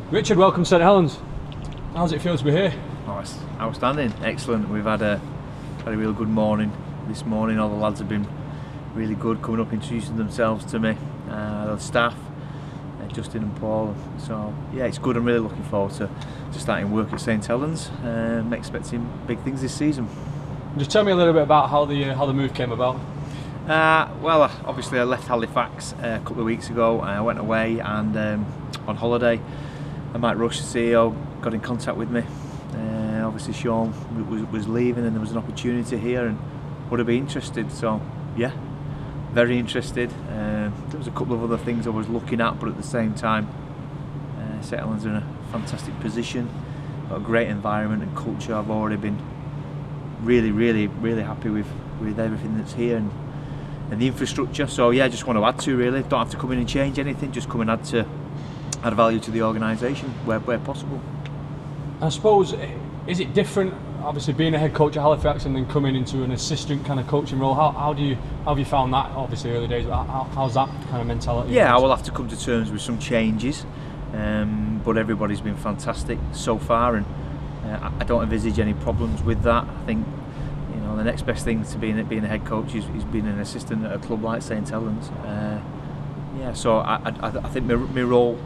Richard, welcome to St. Helens. How's it feel to be here? Oh, it's outstanding, excellent. We've had a real good morning this morning. All the lads have been really good, coming up, introducing themselves to me, the staff, Justin and Paul. So yeah, it's good. I'm really looking forward to starting work at St. Helens. I'm expecting big things this season. Just tell me a little bit about how the move came about. Well, obviously I left Halifax a couple of weeks ago. I went away and on holiday. And Mike Rush, the CEO, got in contact with me. Obviously Sean was leaving and there was an opportunity here and would have been interested. So yeah, very interested. There was a couple of other things I was looking at, but at the same time, St. Helens are in a fantastic position, got a great environment and culture. I've already been really happy with everything that's here and the infrastructure. So yeah, I just want to add to, really. Don't have to come in and change anything, just come and add value to the organisation where possible. I suppose, is it different, obviously being a head coach at Halifax and then coming into an assistant kind of coaching role? How have you found that? Obviously early days, but how's that kind of mentality? Yeah, I will have to come to terms with some changes, but everybody's been fantastic so far, and I don't envisage any problems with that. I think the next best thing to being a head coach is being an assistant at a club like St. Helens. Yeah, so I think my role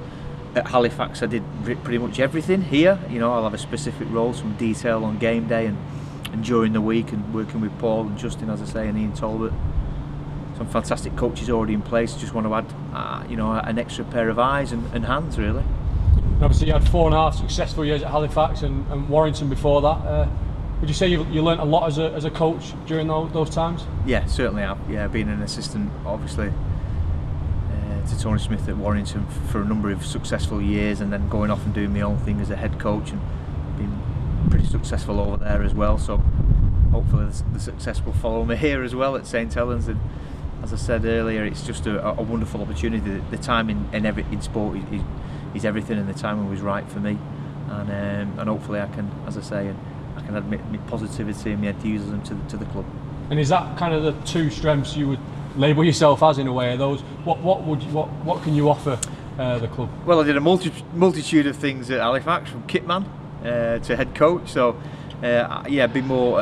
at Halifax, I did pretty much everything. Here, I'll have a specific role, some detail on game day and during the week, and working with Paul and Justin, as I say, and Ian Talbot. Some fantastic coaches already in place. Just want to add, an extra pair of eyes and hands, really. And obviously, you had 4.5 successful years at Halifax and Warrington before that. Would you say you learnt a lot as a coach during those times? Yeah, certainly have. Yeah, being an assistant, obviously, to Tony Smith at Warrington for a number of successful years, and then going off and doing my own thing as a head coach and being pretty successful over there as well. So hopefully the success will follow me here as well at St. Helens. And as I said earlier, it's just a wonderful opportunity. The time in sport is everything, and the timing was right for me. And hopefully I can, as I say, I can add my positivity and my enthusiasm to the club. And is that kind of the two strengths you would label yourself as, in a way? Are those what can you offer the club? Well, I did a multitude of things at Halifax, from kitman to head coach. So yeah, be more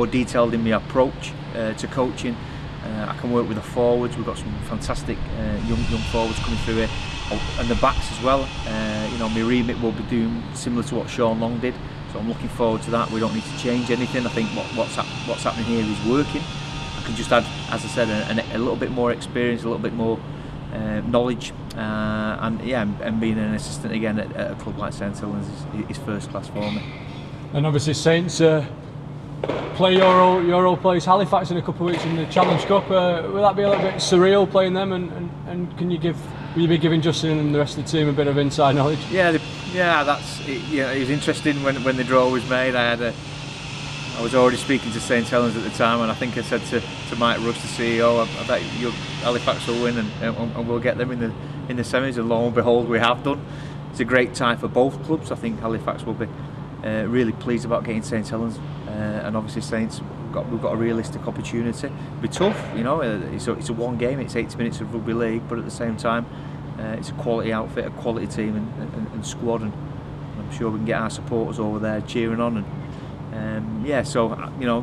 detailed in my approach to coaching. I can work with the forwards. We've got some fantastic young forwards coming through here, and the backs as well. My remit will be doing similar to what Sean Long did. So I'm looking forward to that. We don't need to change anything. I think what's happening here is working. I can just add, as I said, a little bit more experience, a little bit more knowledge, and being an assistant again at a club like St. Helens is first class for me. And obviously Saints play your old place, Halifax, in a couple of weeks in the Challenge Cup. Will that be a little bit surreal playing them? And will you be giving Justin and the rest of the team a bit of inside knowledge? Yeah, that's it was interesting when the draw was made. I was already speaking to St. Helens at the time, and I think I said to Mike Rush, the CEO, I bet Halifax will win and we'll get them in the semis, and lo and behold, we have done. It's a great time for both clubs. I think Halifax will be really pleased about getting St. Helens, and obviously Saints, we've got a realistic opportunity. It'll be tough, it's a one game, it's 80 minutes of rugby league, but at the same time it's a quality outfit, a quality team and squad, and I'm sure we can get our supporters over there cheering on. And yeah, so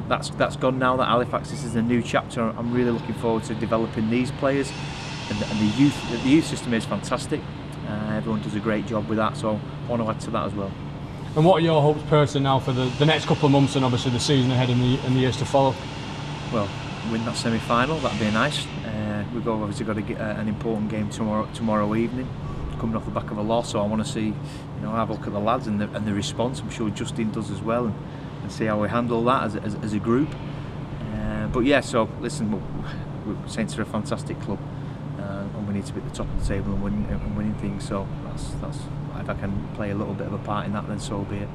that's gone now. That Halifax, this is a new chapter. I'm really looking forward to developing these players, and the youth system is fantastic. Everyone does a great job with that, so I want to add to that as well. And what are your hopes personally now for the next couple of months, and obviously the season ahead and the years to follow? Well, win that semi-final, that'd be nice. We've obviously got an important game tomorrow evening, coming off the back of a loss. So I want to see, have a look at the lads and the response. I'm sure Justin does as well, and see how we handle that as a group. But yeah, so listen, Saints are a fantastic club, and we need to be at the top of the table and winning things. So that's if I can play a little bit of a part in that, then so be it.